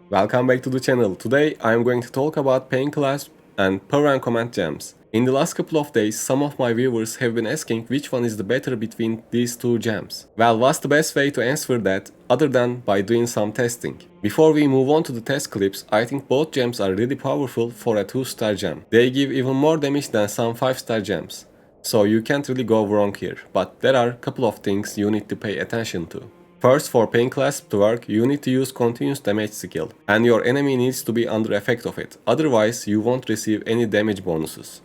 Welcome back to the channel. Today I am going to talk about Plain Clasp and Power and Command gems. In the last couple of days, some of my viewers have been asking which one is the better between these two gems. Well, what's the best way to answer that other than by doing some testing? Before we move on to the test clips, I think both gems are really powerful for a 2-star gem. They give even more damage than some 5-star gems. So you can't really go wrong here, but there are a couple of things you need to pay attention to. First, for Plain Clasp to work, you need to use continuous damage skill, and your enemy needs to be under effect of it, otherwise you won't receive any damage bonuses.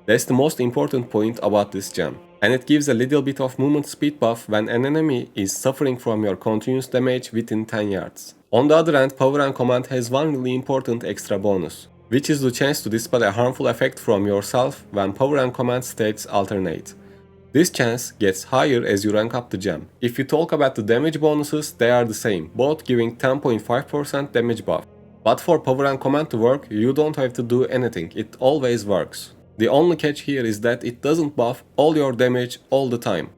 That's the most important point about this gem, and it gives a little bit of movement speed buff when an enemy is suffering from your continuous damage within 10 yards. On the other hand, Power and Command has one really important extra bonus, which is the chance to dispel a harmful effect from yourself when Power and Command states alternate. This chance gets higher as you rank up the gem. If you talk about the damage bonuses, they are the same, both giving 10.5% damage buff. But for Power and Command to work, you don't have to do anything, it always works. The only catch here is that it doesn't buff all your damage all the time.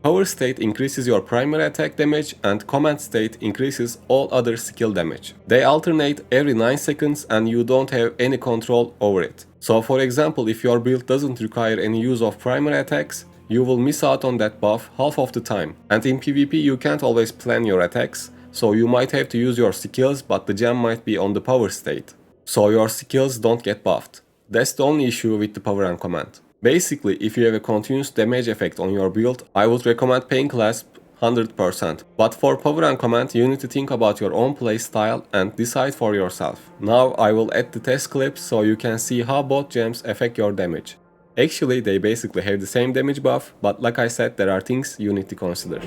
Power state increases your primary attack damage and command state increases all other skill damage. They alternate every 9 seconds and you don't have any control over it. So for example, if your build doesn't require any use of primary attacks, you will miss out on that buff half of the time. And in PvP you can't always plan your attacks, so you might have to use your skills but the gem might be on the power state. So your skills don't get buffed. That's the only issue with the Power and Command. Basically, if you have a continuous damage effect on your build, I would recommend Plain Clasp 100%. But for Power and Command, you need to think about your own playstyle and decide for yourself. Now I will add the test clips so you can see how both gems affect your damage. Actually, they basically have the same damage buff, but like I said, there are things you need to consider.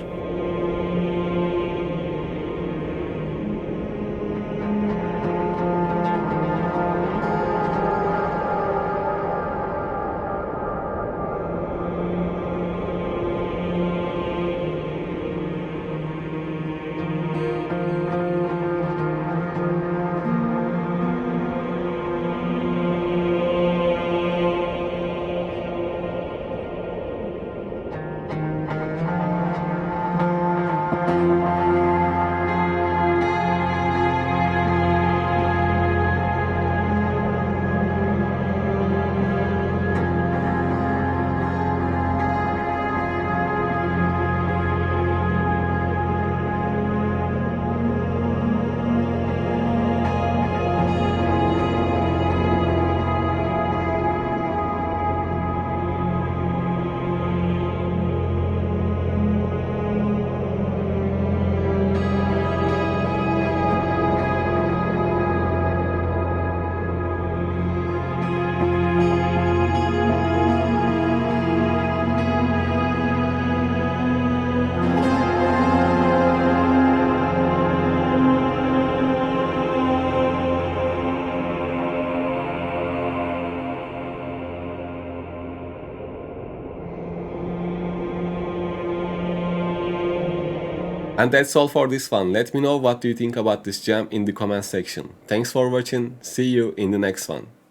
And that's all for this one. Let me know what do you think about this gem in the comment section. Thanks for watching. See you in the next one.